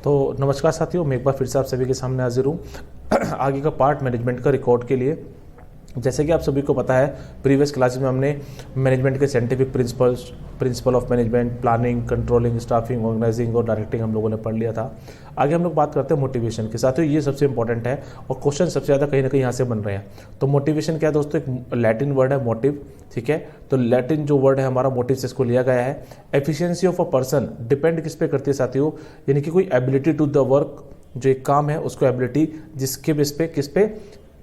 तो नमस्कार साथियों, मैं एक बार फिर से आप सभी के सामने हाजिर हूँ आगे का पार्ट मैनेजमेंट का रिकॉर्ड के लिए। जैसे कि आप सभी को पता है, प्रीवियस क्लासेस में हमने मैनेजमेंट के scientific principle of management, planning, controlling, staffing, organising और डायरेक्टिंग हम लोगों ने पढ़ लिया था। आगे हम लोग बात करते हैं मोटिवेशन की। साथियों ये सबसे इंपॉर्टेंट है और क्वेश्चन सबसे ज़्यादा कहीं ना कहीं यहाँ से बन रहे हैं। तो मोटिवेशन क्या है दोस्तों? एक लैटिन वर्ड है मोटिव, ठीक है। तो लैटिन जो वर्ड है हमारा मोटिव से इसको लिया गया है। Efficiency of a person depend किस पे करती है साथियों? यानी कि कोई एबिलिटी टू द वर्क, जो एक काम है उसको एबिलिटी जिसके बेस पे, किस पे?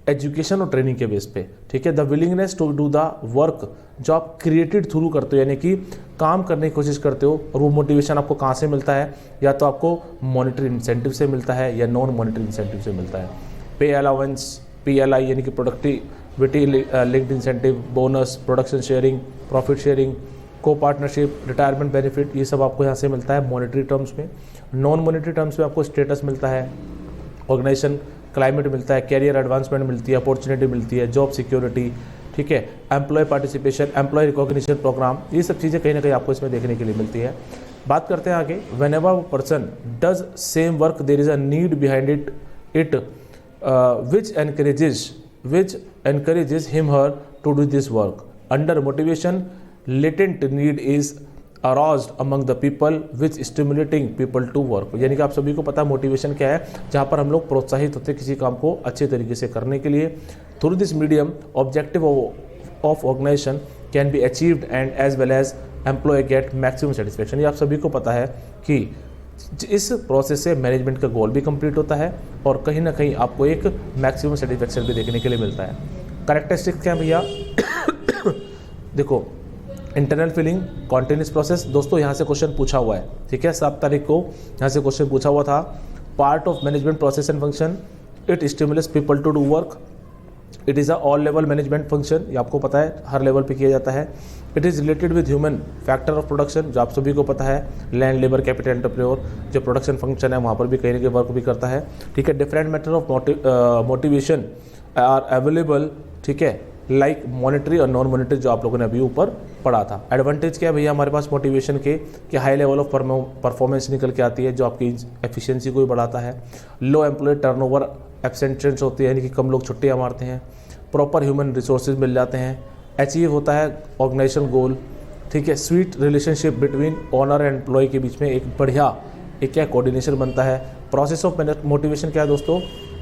एजुकेशन और ट्रेनिंग के बेस पे, ठीक है। The willingness to do the work, जो आप क्रिएटेड थ्रू करते हो, यानी कि काम करने की कोशिश करते हो। और वो मोटिवेशन आपको कहाँ से मिलता है? या तो आपको मॉनेटरी इंसेंटिव से मिलता है या नॉन मॉनेटरी इंसेंटिव से मिलता है। पे अलाउंस, PLI यानी कि productivity linked incentive, bonus, production sharing, profit sharing, को पार्टनरशिप, रिटायरमेंट बेनिफिट, ये सब आपको यहाँ से मिलता है मॉनेटरी टर्म्स में। नॉन मॉनेटरी टर्म्स में आपको स्टेटस मिलता है, ऑर्गेनाइजेशन क्लाइमेट मिलता है, कैरियर एडवांसमेंट मिलती है, अपॉर्चुनिटी मिलती है, जॉब सिक्योरिटी, ठीक है, employee participation, employee recognition programme, ये सब चीज़ें कहीं ना कहीं आपको इसमें देखने के लिए मिलती है। बात करते हैं आगे। Whenever person does same work there is a need behind it which encourages him her to do this work. Under motivation latent need is aroused among the people which stimulating people to work. यानी कि आप सभी को पता है motivation क्या है? जहाँ पर हम लोग प्रोत्साहित होते हैं किसी काम को अच्छे तरीके से करने के लिए। Through this medium objective of organisation can be achieved and as well as employee get maximum satisfaction. ये आप सभी को पता है कि इस प्रोसेस से मैनेजमेंट का गोल भी कंप्लीट होता है और कहीं ना कहीं आपको एक मैक्सिमम सेटिस्फेक्शन भी देखने के लिए मिलता है। कैरेक्टरिस्टिक्स क्या है भैया? देखो, इंटरनल फीलिंग, कॉन्टिन्यूस प्रोसेस। दोस्तों यहाँ से क्वेश्चन पूछा हुआ है, ठीक है। 7 तारीख को यहाँ से क्वेश्चन पूछा हुआ था। Part of management process and function, it stimulates people to do work. It is a all level management function, ये आपको पता है हर लेवल पे किया जाता है। It is related with human factor of production, जो आप सभी को पता है, लैंड, लेबर, कैपिटल, एंटरप्रेन्योर, जो प्रोडक्शन फंक्शन है वहाँ पर भी कहीं ना कहीं वर्क भी करता है, ठीक है। Different method of motivation are available, ठीक है, लाइक मॉनेटरी और नॉन मॉनेटरी, जो आप लोगों ने अभी ऊपर पढ़ा था। एडवांटेज क्या है भैया हमारे पास मोटिवेशन के? कि हाई लेवल ऑफ परफॉर्मेंस निकल के आती है, जो आपकी एफिशिएंसी को भी बढ़ाता है। लो एम्प्लॉय टर्नओवर, एब्सेंटेंस होती है, यानी कि कम लोग छुट्टियाँ मारते हैं। प्रॉपर ह्यूमन रिसोर्सेज मिल जाते हैं। अचीव होता है ऑर्गेनाइजेशन गोल, ठीक है। Sweet relationship between owner and employee के बीच में एक बढ़िया एक क्या कोऑर्डिनेशन बनता है। प्रोसेस ऑफ मोटिवेशन क्या है दोस्तों?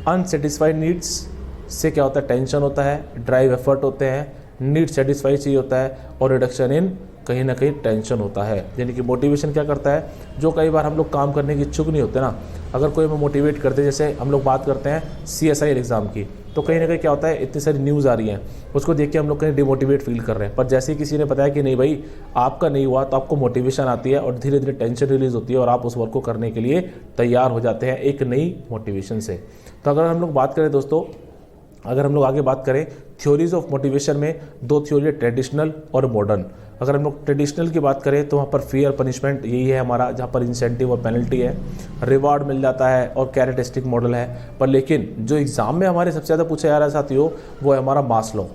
अनसेटिस्फाइड नीड्स से क्या होता है? टेंशन होता है, ड्राइव एफर्ट होते हैं, नीड सेटिस्फाई चाहिए होता है और रिडक्शन इन कहीं ना कहीं टेंशन होता है। यानी कि मोटिवेशन क्या करता है? जो कई बार हम लोग काम करने की इच्छुक नहीं होते ना, अगर कोई हमें मोटिवेट करते, जैसे हम लोग बात करते हैं CSI एग्ज़ाम की, तो कहीं ना कहीं क्या होता है, इतनी सारी न्यूज़ आ रही हैं, उसको देख के हम लोग कहीं डिमोटिवेट फील कर रहे हैं। पर जैसे ही किसी ने बताया कि नहीं भाई आपका नहीं हुआ, तो आपको मोटिवेशन आती है और धीरे धीरे टेंशन रिलीज होती है और आप उस वर्क को करने के लिए तैयार हो जाते हैं एक नई मोटिवेशन से। तो अगर हम लोग बात करें दोस्तों, अगर हम लोग आगे बात करें थ्योरीज ऑफ मोटिवेशन में, 2 थ्योरी है, ट्रेडिशनल और मॉडर्न। अगर हम लोग ट्रेडिशनल की बात करें तो वहाँ पर फियर, पनिशमेंट यही है हमारा, जहाँ पर इंसेंटिव और पेनल्टी है, रिवार्ड मिल जाता है और कैरेटिस्टिक मॉडल है। पर लेकिन जो एग्ज़ाम में हमारे सबसे ज़्यादा पूछा जा रहा है साथियों, वो है हमारा मास्लो,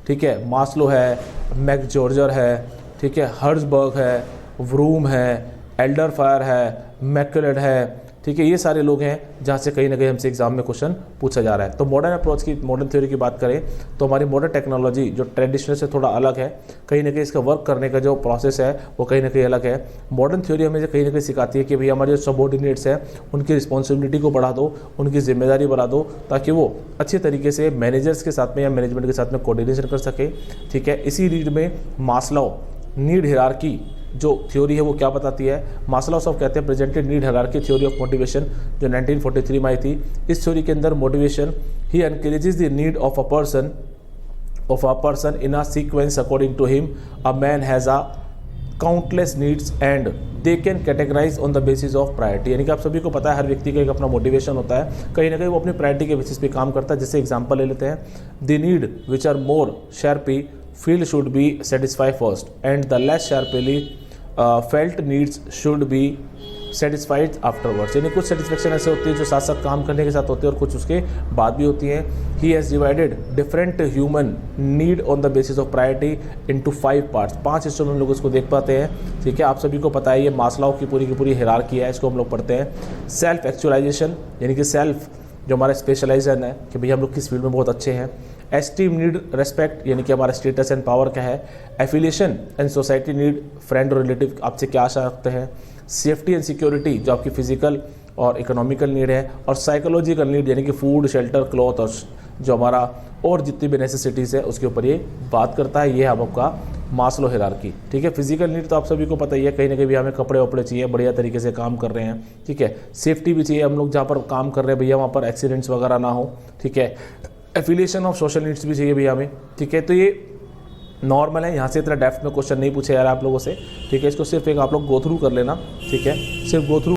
ठीक है। मास्लो है, मैकजोर्जर है, ठीक है, हर्ट्ज़बर्ग है, व्रूम है, एल्डरफायर है, मैकलेड है, ठीक है। ये सारे लोग हैं जहाँ से कहीं ना कहीं हमसे एग्जाम में क्वेश्चन पूछा जा रहा है। तो मॉडर्न अप्रोच की, मॉडर्न थ्योरी की बात करें तो हमारी मॉडर्न टेक्नोलॉजी जो ट्रेडिशनल से थोड़ा अलग है, कहीं ना कहीं इसका वर्क करने का जो प्रोसेस है वो कहीं ना कहीं अलग है। मॉडर्न थ्योरी हमें कहीं ना कहीं सिखाती है कि भाई हमारे जो सबॉर्डिनेट्स हैं उनकी रिस्पॉन्सिबिलिटी को बढ़ा दो, उनकी जिम्मेदारी बढ़ा दो, ताकि वो अच्छे तरीके से मैनेजर्स के साथ में या मैनेजमेंट के साथ में कोऑर्डिनेशन कर सके, ठीक है। इसी रीड में मास्लो नीड हायरार्की जो थ्योरी है वो क्या बताती है? मास्लो साहब कहते हैं presented need hierarchy theory of motivation, जो 1943 में आई थी। इस थ्योरी के अंदर मोटिवेशन ही encourages the need of a person in a sequence according to him. A man has a countless needs and they can categorise on the basis of priority. यानी कि आप सभी को पता है हर व्यक्ति का एक अपना मोटिवेशन होता है, कहीं ना कहीं वो अपनी प्रायोरिटी के बेसिस पे काम करता है। जैसे एग्जांपल ले लेते हैं, the need which are more sharply felt should be satisfy first and the less sharply felt needs should be satisfied afterwards, यानी कुछ सेटिस्फेक्शन ऐसे होती है जो साथ साथ काम करने के साथ होती है और कुछ उसके बाद भी होती हैं। He has divided different human need on the basis of priority into 5 parts, 5 हिस्सों में हम लोग इसको देख पाते हैं। ठीक है, आप सभी को पता है ये मास्लोव की पूरी हायरार्की है, इसको हम लोग पढ़ते हैं। सेल्फ एक्चुअलाइजेशन, यानी कि सेल्फ जो हमारा स्पेशलाइजेशन है कि भैया हम लोग किस फील्ड में बहुत अच्छे हैं। एस्टीम नीड रेस्पेक्ट, यानी कि हमारा स्टेटस एंड पावर क्या है। Affiliation and society need friend और रिलेटिव आपसे क्या आशा रखते हैं। सेफ्टी एंड सिक्योरिटी जो आपकी फिजिकल और इकोनॉमिकल नीड है। और साइकोलॉजिकल नीड यानी कि फूड, शेल्टर, क्लॉथ और जो हमारा और जितनी भी नेसेसिटीज़ है उसके ऊपर ये बात करता है। ये हम आपका मास्लो हायरार्की। ठीक है, फिजिकल नीड तो आप सभी को पता ही है, कहीं ना कहीं भी हमें कपड़े वपड़े चाहिए, बढ़िया तरीके से काम कर रहे हैं। ठीक है, सेफ्टी भी चाहिए, हम लोग जहाँ पर काम कर रहे हैं भैया वहाँ पर एक्सीडेंट्स वगैरह ना हो। ठीक है, एफिलिएशन ऑफ सोशल नीड्स भी चाहिए भैया हमें। ठीक है, तो ये नॉर्मल है, यहाँ से इतना डेप्थ में क्वेश्चन नहीं पूछे यार आप लोगों से। ठीक है, इसको सिर्फ एक आप लोग गो थ्रू कर लेना। ठीक है, सिर्फ गो थ्रू